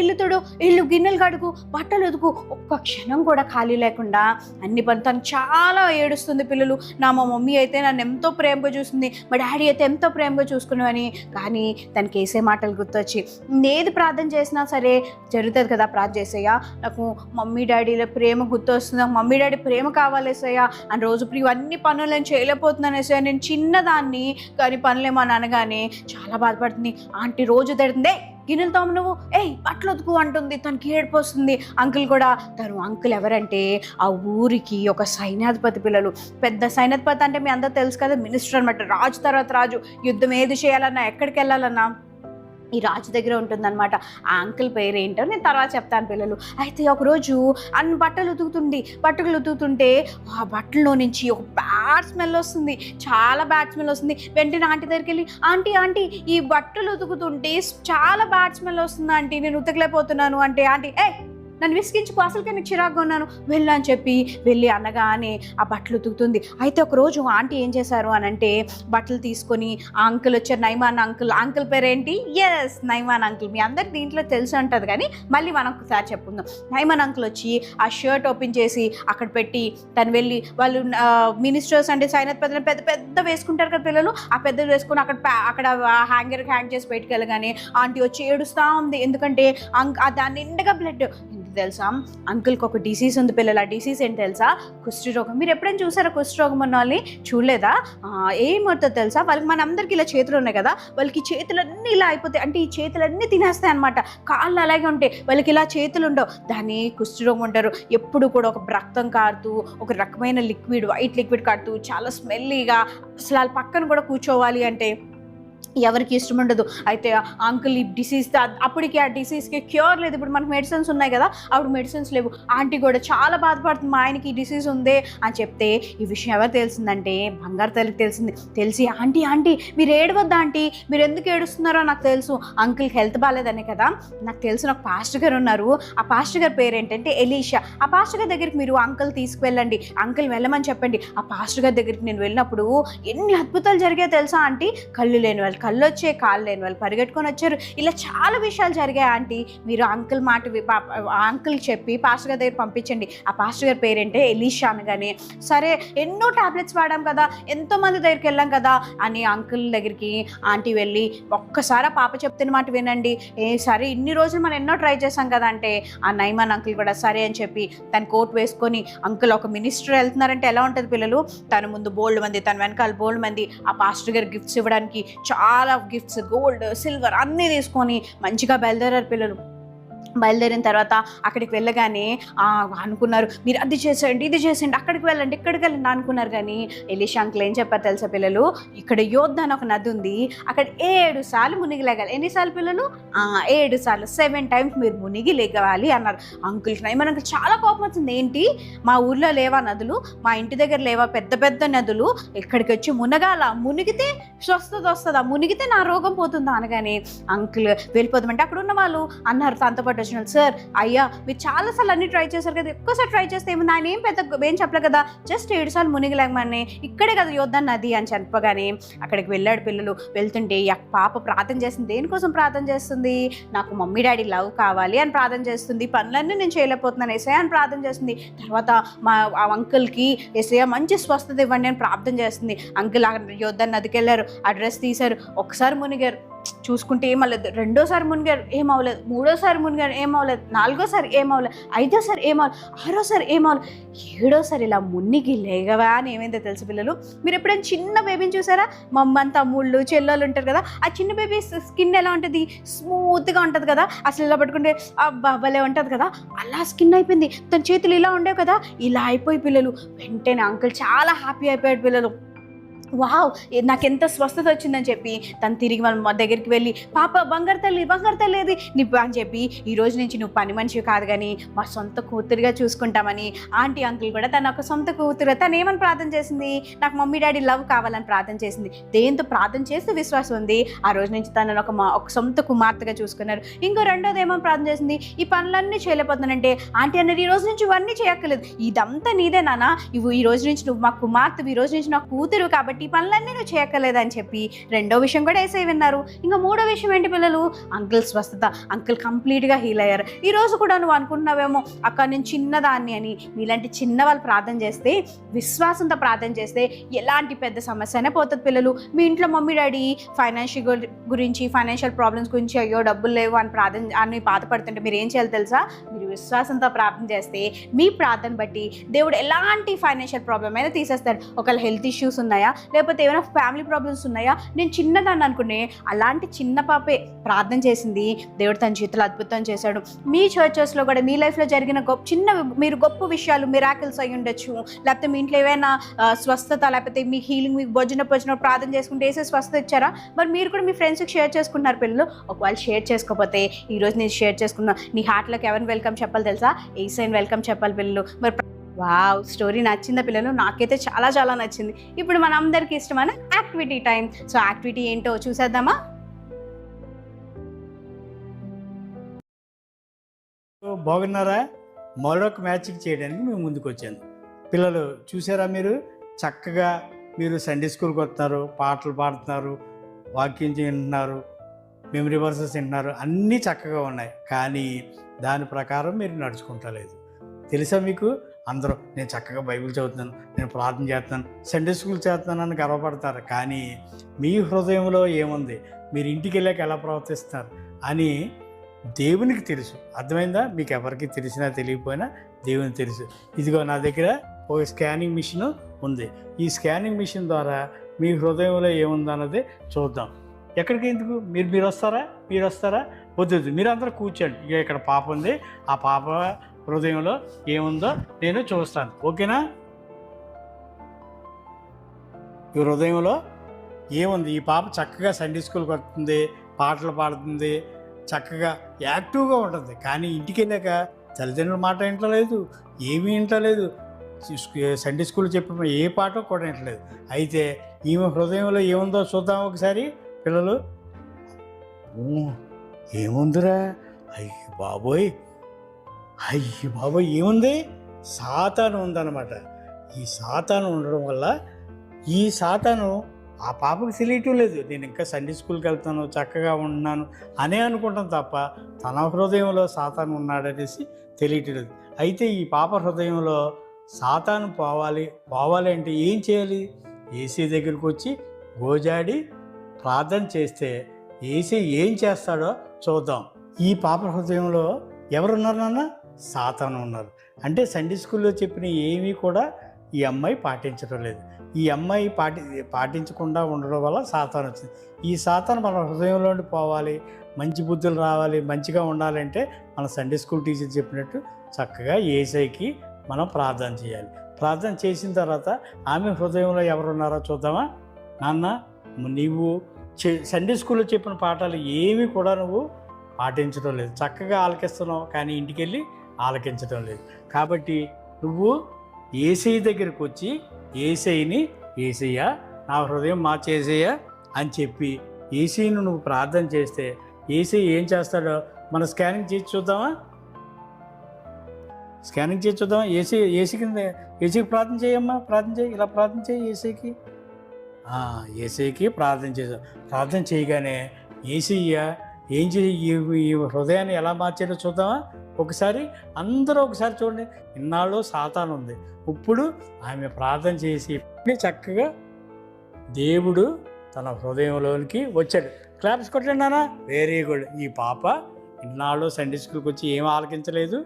Speaker 1: ఇల్లు గిన్నెలు కడుగు, బట్టలు ఉతుకు, ఒక్క క్షణం కూడా ఖాళీ లేకుండా అన్ని పని. తను చాలా ఏడుస్తుంది. పిల్లలు మా మమ్మీ అయితే నన్ను ఎంతో ప్రేమగా చూస్తుంది, మా డాడీ అయితే ఎంతో ప్రేమగా చూసుకున్నామని. కానీ తనకి వేసే మాటలు గుర్తొచ్చి నేది ప్రార్థన చేసినా సరే జరుగుతుంది కదా, ప్రార్థన చేసేయ్యా నాకు మమ్మీ డాడీల ప్రేమ గుర్తొస్తుంది, నాకు మమ్మీ డాడీ ప్రేమ కావాలేసయ్యా అని రోజు ఇవన్నీ పనులు నేను చేయలేకపోతున్నాను వేసయ్యా, నేను చిన్నదాన్ని కానీ పనులేమో అని అనగానే చాలా బాధపడుతుంది. ఆంటీ రోజు తిడుతుంది, గిన్నెలు తోమ నువ్వు, బట్టలు ఉతుకు అంటుంది. తనకి ఏడుపు వస్తుంది. అంకుల్ కూడా, అంకుల్ ఎవరంటే ఆ ఊరికి ఒక సైన్యాధిపతి. పిల్లలు పెద్ద సైన్యాధిపతి అంటే మీ అందరూ తెలుసు కదా, మినిస్టర్ అనమాట. రాజు తర్వాత రాజు, యుద్ధం ఏది చేయాలన్నా ఎక్కడికి వెళ్ళాలన్నా ఈ రాజు దగ్గర ఉంటుందన్నమాట. ఆ అంకుల్ పేరు ఏంటో నేను తర్వాత చెప్తాను పిల్లలు. అయితే ఒకరోజు అన్ని బట్టలు ఉతుకుతుంటే ఆ బట్టల్లో నుంచి ఒక బ్యాడ్ స్మెల్ వస్తుంది, చాలా బ్యాడ్ స్మెల్ వస్తుంది. వెంటనే ఆంటీ దగ్గరికి వెళ్ళి ఆంటీ ఈ బట్టలు ఉతుకుతుంటే చాలా బ్యాడ్ స్మెల్ వస్తుంది ఆంటీ, నేను ఉతకలేకపోతున్నాను అంటే ఆంటీ నన్ను విసిగించుకో, అసలుకే నీకు చిరాగ్గా ఉన్నాను వెళ్ళని చెప్పి వెళ్ళి అనగానే ఆ బట్టలు ఉతుకుతుంది. అయితే ఒకరోజు ఆంటీ ఏం చేశారు అని అంటే బట్టలు తీసుకొని ఆ అంకుల్ వచ్చారు, నైమాన్ అంకుల్ పేరేంటి, ఎస్ నైమాన్ అంకుల్. మీ అందరికి దీంట్లో తెలిసి ఉంటుంది కానీ మళ్ళీ మనం ఒకసారి చెప్పుకుందాం. నైమాన్ అంకుల్ వచ్చి ఆ షర్ట్ ఓపెన్ చేసి అక్కడ పెట్టి తను వెళ్ళి, వాళ్ళు మినిస్టర్స్ అంటే సైన్యాధిపతులు పెద్ద వేసుకుంటారు కదా పిల్లలు, ఆ పెద్దలు వేసుకొని అక్కడ హ్యాంగర్ హ్యాంగ్ చేసి పెట్టుకెళ్ళగానే ఆంటీ వచ్చి ఏడుస్తూ ఉంది. ఎందుకంటే దాని నిండుగా బ్లడ్. ఏమైంది తెలుసా, అంకుల్కి ఒక డిసీజ్ ఉంది పిల్లలు. ఆ డిసీజ్ ఏంటి తెలుసా, కుష్ఠరోగం. మీరు ఎప్పుడైనా చూసారా కుష్ఠరోగం ఉన్న వాళ్ళని? చూడలేదా? ఏమవుతుందో తెలుసా, వాళ్ళకి మనందరికీ ఇలా చేతులు ఉన్నాయి కదా, వాళ్ళకి చేతులన్నీ ఇలా అయిపోతాయి, అంటే ఈ చేతులన్నీ తినేస్తాయి అనమాట. కాళ్ళు అలాగే ఉంటాయి, వాళ్ళకి ఇలా చేతులు ఉండవు, దాన్ని కుష్ఠరోగం ఉంటారు. ఎప్పుడు కూడా ఒక రక్తం కారుతూ, ఒక రకమైన లిక్విడ్, వైట్ లిక్విడ్ కారుతూ, చాలా స్మెల్లీగా, అసలు వాళ్ళ పక్కన కూడా కూర్చోవాలి అంటే ఎవరికి ఇష్టం ఉండదు. అయితే అంకుల్ ఈ డిసీజ్, అప్పటికి ఆ డిసీజ్కి క్యూర్ లేదు. ఇప్పుడు మనకు మెడిసిన్స్ ఉన్నాయి కదా, అప్పుడు మెడిసిన్స్ లేవు. ఆంటీ కూడా చాలా బాధపడుతుంది, మా ఆయనకి ఈ డిసీజ్ ఉందే అని చెప్తే ఈ విషయం ఎవరు తెలిసిందంటే బంగారు తల్లికి తెలిసింది. తెలిసి ఆంటీ మీరు ఏడవద్దా ఆంటీ, మీరు ఎందుకు ఏడుస్తున్నారో నాకు తెలుసు, అంకుల్కి హెల్త్ బాగాలేదనే కదా. నాకు తెలిసిన ఒక పాస్టర్ గారు ఉన్నారు, ఆ పాస్టర్ గారి పేరు ఏంటంటే ఎలీషా. ఆ పాస్టర్ గారి దగ్గరికి మీరు అంకుల్ తీసుకువెళ్ళండి, అంకుల్ వెళ్ళమని చెప్పండి. ఆ పాస్టర్ గారి దగ్గరికి నేను వెళ్ళినప్పుడు ఎన్ని అద్భుతాలు జరిగాయో తెలుసా ఆంటీ. కళ్ళు లేని వాళ్ళు కళ్ళు వచ్చే, కాళ్ళు లేని వాళ్ళు పరిగెట్టుకొని వచ్చారు, ఇలా చాలా విషయాలు జరిగాయి ఆంటీ. మీరు అంకుల్ మాట అంకుల్ చెప్పి పాస్టర్ గారి దగ్గర పంపించండి. ఆ పాస్టర్ గారి పేరేంటే ఎలీషా అనగానే, సరే ఎన్నో టాబ్లెట్స్ వాడాం కదా, ఎంతోమంది దగ్గరికి వెళ్ళాం కదా అని అంకుల్ దగ్గరికి ఆంటీ వెళ్ళి, ఒక్కసారి ఆ పాప చెప్తున్న మాట వినండి, సరే ఇన్ని రోజులు మనం ఎన్నో ట్రై చేసాం కదా అంటే, ఆ నైమాన్ అంకుల్ కూడా సరే అని చెప్పి తన కోట్ వేసుకొని, అంకుల్ ఒక మినిస్టర్ వెళ్తున్నారంటే ఎలా ఉంటుంది పిల్లలు, తన ముందు బోల్డ్ మంది, తన వెనకాల బోల్డ్ మంది, ఆ పాస్టర్ గారు గిఫ్ట్స్ ఇవ్వడానికి చాలా గిఫ్ట్స్, గోల్డ్ సిల్వర్ అన్నీ తీసుకొని మంచిగా బయలుదేరారు పిల్లలు. బయలుదేరిన తర్వాత అక్కడికి వెళ్ళగానే అనుకున్నారు, మీరు అది చేసేయండి, ఇది చేసేయండి, అక్కడికి వెళ్ళండి, ఇక్కడికి వెళ్ళండి అనుకున్నారు. కానీ ఎలీషా అంకుల్ ఏం చెప్పారు తెలుసా పిల్లలు, ఇక్కడ యోద్ధ అని ఒక నది ఉంది, అక్కడ 7 సార్లు మునిగి లేగాలి. ఎన్నిసార్లు పిల్లలు? 7 సార్లు, 7 times మీరు మునిగి లేగవాలి అన్నారు. అంకుల్కి మనకు చాలా కోపం వచ్చింది, ఏంటి మా ఊర్లో లేవా నదులు, మా ఇంటి దగ్గర లేవా పెద్ద పెద్ద నదులు, ఇక్కడికి వచ్చి మునగాల, మునిగితే స్వస్థత వస్తుందా, మునిగితే నా రోగం పోతుందా అనగానే అంకుల్ వెళ్ళిపోదామంటే అక్కడ ఉన్న వాళ్ళు అన్నారు తనతో పాటు వచ్చిన, సార్ అయ్యా మీరు చాలాసార్లు అన్ని ట్రై చేశారు కదా, ఎక్కువసారి ట్రై చేస్తే ఏముంది, ఆయన ఏం చెప్పలేదు కదా, జస్ట్ 7 సార్లు మునిగిలేమని, ఇక్కడే కదా యోద్ధ నది అని చెప్పగానే అక్కడికి వెళ్ళాడు. పిల్లలు వెళ్తుంటే ఆ పాప ప్రార్థన చేస్తుంది. దేనికోసం ప్రార్థన చేస్తుంది? నాకు మమ్మీ డాడీ లవ్ కావాలి అని ప్రార్థన చేస్తుంది, పనులన్నీ నేను చేయలేకపోతున్నాను ఏసయ్య అని ప్రార్థన చేస్తుంది. తర్వాత మా అంకుల్కి ఏసయ్య మంచి స్వస్థత ఇవ్వండి అని ప్రార్థన చేస్తుంది. అంకుల్ యోద్ధ నదికి వెళ్ళారు, ఆ డ్రెస్ తీశారు, ఒకసారి మునిగారు, చూసుకుంటే ఏమవ్వలేదు, రెండోసారి మునిగారు ఏమవ్వలేదు, మూడోసారి మునిగారు ఏమవ్వలేదు, నాలుగోసారి ఏమవ్వలేదు, ఐదోసారి ఏమవ్వలేదు, ఆరోసారి ఏమవ్వలేదు, 7వసారి ఇలా మునిగి లేగవా అని ఏమైందో తెలుసు పిల్లలు. మీరు ఎప్పుడైనా చిన్న బేబీని చూసారా, మా అమ్మ తమ్ముళ్ళు చెల్లెళ్ళు ఉంటారు కదా, ఆ చిన్న బేబీ స్కిన్ ఎలా ఉంటుంది, స్మూత్గా ఉంటుంది కదా, అసలు ఇలా పట్టుకుంటే భలే ఉంటుంది కదా, అలా స్కిన్ అయిపోయింది. తన చేతులు ఇలా ఉండేవి కదా, ఇలా అయిపోయి పిల్లలు వెంటనే అంకుల్ చాలా హ్యాపీ అయిపోయాడు పిల్లలు. వావ్ నాకు ఎంత స్వస్థత వచ్చిందని చెప్పి తను తిరిగి మా దగ్గరికి వెళ్ళి, పాప బంగారు తల్లి అది నీ అని చెప్పి, ఈ రోజు నుంచి నువ్వు పని మనిషి కాదు కానీ మా సొంత కూతురుగా చూసుకుంటామని ఆంటీ అంకుల్ కూడా తన ఒక సొంత కూతురు, తను ఏమని ప్రార్థన చేసింది, నాకు మమ్మీ డాడీ లవ్ కావాలని ప్రార్థన చేసింది. దేంతో ప్రార్థన చేస్తే విశ్వాసం ఉంది, ఆ రోజు నుంచి తనను ఒక సొంత కుమార్తెగా చూసుకున్నారు. ఇంకో రెండోది ఏమని ప్రార్థన చేసింది, ఈ పనులన్నీ చేయలేకపోతున్నానంటే ఆంటీ అన్నది, ఈ రోజు నుంచి ఇవన్నీ చేయక్కర్లేదు, ఇదంతా నీదే నాన్న, ఈ రోజు నుంచి నువ్వు మా కుమార్తె, ఈ రోజు నుంచి నా కూతురు కాబట్టి ఈ పనులన్నీ నువ్వు చేయక్కర్లేదని చెప్పి రెండో విషయం కూడా వేసే విన్నారు. ఇంకా మూడో విషయం ఏంటి పిల్లలు, అంకుల్ స్వస్థత, అంకుల్ కంప్లీట్గా హీల్ అయ్యారు. ఈ రోజు కూడా నువ్వు అనుకుంటున్నావేమో అక్కడ నేను చిన్నదాన్ని అని, మీలాంటి చిన్న వాళ్ళు ప్రార్థన చేస్తే, విశ్వాసంతో ప్రార్థన చేస్తే ఎలాంటి పెద్ద సమస్య అయినా పోతుంది పిల్లలు. మీ ఇంట్లో మమ్మీ డాడీ ఫైనాన్షియల్ ప్రాబ్లమ్స్ గురించి అయ్యో డబ్బులు లేవు అని బాధపడుతుంటే మీరు ఏం చేయాలి తెలుసా, మీరు విశ్వాసంతో ప్రార్థన చేస్తే మీ ప్రార్థన బట్టి దేవుడు ఎలాంటి ఫైనాన్షియల్ ప్రాబ్లమ్ అయినా తీసేస్తాడు. ఒకవేళ హెల్త్ ఇష్యూస్ ఉన్నాయా, లేకపోతే ఏమైనా ఫ్యామిలీ ప్రాబ్లమ్స్ ఉన్నాయా, నేను చిన్నదాన్ని అనుకునే అలాంటి చిన్న పాపే ప్రార్థన చేసింది, దేవుడు తన జీవితంలో అద్భుతం చేశాడు. మీ చర్చెస్లో కూడా మీ లైఫ్లో జరిగిన మీరు గొప్ప విషయాలు మిరాకిల్స్ అయ్యి ఉండొచ్చు, లేకపోతే మీ ఇంట్లో ఏమైనా స్వస్థత, లేకపోతే మీ హీలింగ్, మీకు భోజన ప్రార్థన చేసుకుంటే వేసే స్వస్థత ఇచ్చారా, మరి మీరు కూడా మీ ఫ్రెండ్స్కి షేర్ చేసుకుంటున్నారు పిల్లలు. ఒకవేళ షేర్ చేసుకోకపోతే ఈరోజు నేను షేర్ చేసుకున్నా, నీ హార్ట్లోకి ఎవరిని వెల్కమ్ చెప్పాలి తెలుసా, ఏసైని వెల్కమ్ చెప్పాలి పిల్లలు. మరి వావ్ స్టోరీ నచ్చిందా పిల్లలు? నాకైతే చాలా చాలా నచ్చింది. ఇప్పుడు మన అందరికీ ఇష్టమైన యాక్టివిటీ టైం. సో యాక్టివిటీ ఏంటో చూసేద్దామా?
Speaker 6: బాగున్నారా? మరొక మ్యాచింగ్ చేయడానికి మేము ముందుకు వచ్చాను. పిల్లలు చూసారా, మీరు చక్కగా మీరు సండే స్కూల్కి వస్తున్నారు, పాటలు పాడుతున్నారు, వాక్యం వింటున్నారు, మెమరీ వర్సెస్ వింటున్నారు, అన్నీ చక్కగా ఉన్నాయి. కానీ దాని ప్రకారం మీరు నడుచుకుంటలేదు. తెలుసా మీకు? అందరూ నేను చక్కగా బైబిల్ చదువుతున్నాను, నేను ప్రార్థన చేస్తున్నాను, సండే స్కూల్ చేస్తున్నానని గర్వపడతారు. కానీ మీ హృదయంలో ఏముంది, మీరు ఇంటికి వెళ్ళాక ఎలా ప్రవర్తిస్తారు అని దేవునికి తెలుసు. అర్థమైందా? మీకు ఎవరికి తెలిసినా తెలియకపోయినా దేవునికి తెలుసు. ఇదిగో నా దగ్గర ఒక స్కానింగ్ మిషన్ ఉంది. ఈ స్కానింగ్ మిషన్ ద్వారా మీ హృదయంలో ఏముందన్నది చూద్దాం. ఎక్కడికి ఎందుకు మీరు వస్తారా? వద్దు, మీరు అందరూ కూర్చోండి. ఇక ఇక్కడ పాప ఉంది, ఆ పాప హృదయంలో ఏముందో నేను చూస్తాను. ఓకేనా? ఈ హృదయంలో ఏముంది? ఈ పాప చక్కగా సండే స్కూల్కి వస్తుంది, పాటలు పాడుతుంది, చక్కగా యాక్టివ్గా ఉంటుంది. కానీ ఇంటికి వెళ్ళాక తల్లిదండ్రుల మాట వింటలేదు, ఏమీ వింటలేదు, సండే స్కూల్ చెప్పిన ఏ పాట కూడా వింటలేదు. అయితే ఈమె హృదయంలో ఏముందో చూద్దాం ఒకసారి పిల్లలు. ఏముందిరా? అయ్యి బాబోయ్ ఏముంది? సాతాను ఉందన్నమాట. ఈ సాతాను ఉండడం వల్ల ఈ సాతాను ఆ పాపకు తెలియటం లేదు. నేను ఇంకా సండే స్కూల్కి వెళ్తాను, చక్కగా ఉన్నాను అనే అనుకుంటాను తప్ప తన హృదయంలో సాతాను ఉన్నాడనేసి తెలియటం లేదు. అయితే ఈ పాప హృదయంలో సాతాను పోవాలి అంటే ఏం చేయాలి? ఏసీ దగ్గరికి వచ్చి గోజాడి ప్రార్థన చేస్తే ఏసీ ఏం చేస్తాడో చూద్దాం. ఈ పాప హృదయంలో ఎవరున్నారు నాన్న? సాతాను ఉన్నారు. అంటే సండే స్కూల్లో చెప్పిన ఏమీ కూడా ఈ అమ్మాయి పాటించడం లేదు. ఈ అమ్మాయి పాటించకుండా ఉండడం వల్ల సాతాను వచ్చింది. ఈ సాతాను మన హృదయంలో పోవాలి, మంచి బుద్ధులు రావాలి, మంచిగా ఉండాలంటే మన సండే స్కూల్ టీచర్ చెప్పినట్టు చక్కగా యేసయ్యకి మనం ప్రార్థన చేయాలి. ప్రార్థన చేసిన తర్వాత ఆమె హృదయంలో ఎవరున్నారో చూద్దామా? నాన్న, నీవు సండే స్కూల్లో చెప్పిన పాఠాలు ఏమీ కూడా నువ్వు పాటించడం లేదు, చక్కగా ఆలకిస్తున్నావు, కానీ ఇంటికి వెళ్ళి ఆలకించడం లేదు. కాబట్టి నువ్వు యేసయ్య దగ్గరికి వచ్చి యేసయ్య నా హృదయం మార్చేసేయ అని చెప్పి యేసయ్యను నువ్వు ప్రార్థన చేస్తే యేసయ్య ఏం చేస్తాడో మనం స్కానింగ్ చేసి చూద్దామా? యేసయ్యకి ప్రార్థన చేయమ్మా, ఇలా ప్రార్థన చేయి యేసయ్యకి ప్రార్థన చేసాం. ప్రార్థన చేయగానే యేసయ్య ఏం ఈ హృదయాన్ని ఎలా మార్చాడో చూద్దామా? అందరూ ఒకసారి చూడండి. ఇన్నాళ్ళు సాతాను ఉంది, ఇప్పుడు ఆమె ప్రార్థన చేసి చక్కగా దేవుడు తన హృదయంలోనికి వచ్చాడు. క్లాప్స్ కొట్టండి నాన్న, వెరీ గుడ్. ఈ పాప ఇన్నాళ్ళు సండే స్కూల్కి వచ్చి ఏం ఆలకించలేదు,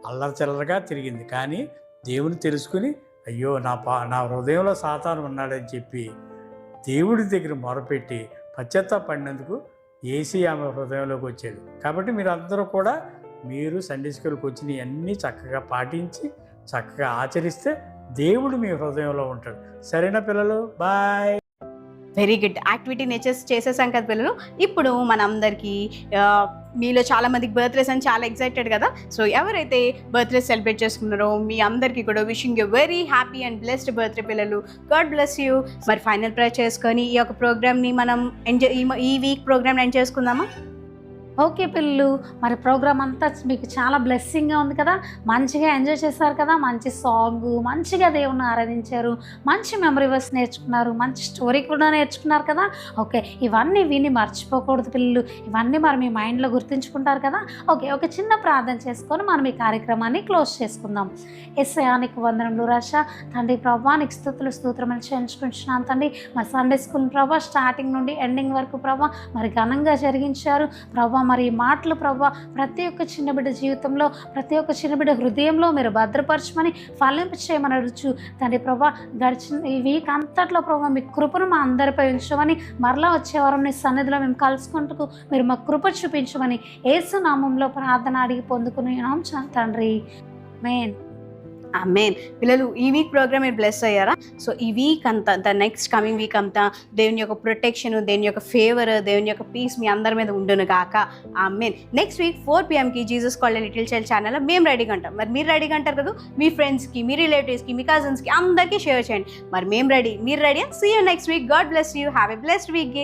Speaker 6: అల్లరి చిల్లరగా తిరిగింది. కానీ దేవుని తెలుసుకుని అయ్యో నా హృదయంలో సాతాను ఉన్నాడని చెప్పి దేవుడి దగ్గర మొరపెట్టి పశ్చాత్తాపడినందుకు యేసయ్య ఆమె హృదయంలోకి వచ్చాడు. కాబట్టి మీరు అందరూ కూడా మీరు సండే స్కూల్కి వచ్చినవి అన్నీ చక్కగా పాటించి చక్కగా ఆచరిస్తే దేవుడు మీ హృదయంలో ఉంటాడు. సరేనా పిల్లలు? బాయ్.
Speaker 1: Very good. యాక్టివిటీ చేసేసాం కదా పిల్లలు. ఇప్పుడు మనందరికీ మీలో చాలా మందికి బర్త్డేస్ అని చాలా ఎక్సైటెడ్ కదా. సో ఎవరైతే బర్త్డే సెలబ్రేట్ చేసుకున్నారో మీ అందరికీ కూడా wishing you very happy and blessed birthday పిల్లలు. God bless you. మరి ఫైనల్ ప్రేయర్ చేసుకొని ఈ యొక్క ప్రోగ్రామ్ని మనం ఈ వీక్ ప్రోగ్రామ్ ఎండ్ చేసుకుందామా?
Speaker 2: ఓకే పిల్లలు, మరి ప్రోగ్రామ్ అంతా మీకు చాలా బ్లెస్సింగ్గా ఉంది కదా, మంచిగా ఎంజాయ్ చేశారు కదా, మంచి సాంగ్, మంచిగా దేవుని ఆరాధించారు, మంచి మెమరీ వర్స్ నేర్చుకున్నారు, మంచి స్టోరీ కూడా నేర్చుకున్నారు కదా. ఓకే, ఇవన్నీ విని మర్చిపోకూడదు పిల్లలు, ఇవన్నీ మరి మీ మైండ్లో గుర్తుంచుకుంటారు కదా. ఓకే, ఒక చిన్న ప్రార్థన చేసుకొని మనం ఈ కార్యక్రమాన్ని క్లోజ్ చేసుకుందాం. యేసయ్యానికి వందనములు రాజా. తండ్రి ప్రభా, నీకు స్తోత్రములు చెల్లించుకుంటున్నాను తండ్రి. మరి సండే స్కూల్ ప్రభా స్టార్టింగ్ నుండి ఎండింగ్ వరకు ప్రభా మరి ఘనంగా జరిగించారు ప్రభా. మరి ఈ మాటలు ప్రభా ప్రతి ఒక్క చిన్న బిడ్డ జీవితంలో, ప్రతి ఒక్క చిన్న బిడ్డ హృదయంలో మీరు భద్రపరచమని ఫలింప చేయమని అడుగుచు తండ్రి ప్రభా. గడిచిన ఈ వీక్ అంతట్లో ప్రభా మీ కృపను మా అందరిపై ఉంచమని, మరలా వచ్చే వారం నీ సన్నిధిలో మేము కలుసుకుంటూ మీరు మా కృప చూపించమని యేసు నామంలో ప్రార్థన అడిగి పొందుకున్నాం తండ్రి. ఆమేన్.
Speaker 1: ఆమేన్. పిల్లలు, ఈ వీక్ ప్రోగ్రామ్ మీరు బ్లెస్ అయ్యారా? సో ఈ వీక్ అంతా, నెక్స్ట్ కమింగ్ వీక్ అంతా దేవుని యొక్క ప్రొటెక్షన్, దేవుని యొక్క ఫేవర్, దేవుని యొక్క పీస్ మీ అందరి మీద ఉండును గాక. ఆమేన్. Next week 4 PM Jesus called little child ఛానల్లో మేము రెడీగా ఉంటాం. మరి మీరు రెడీగా అంటారు కదా, మీ ఫ్రెండ్స్కి, మీ రిలేటివ్స్కి, మీ కజిన్స్కి అందరికీ షేర్ చేయండి. మరి మేము రెడీ, మీరు ready. See you next week. God bless you. Have a blessed week.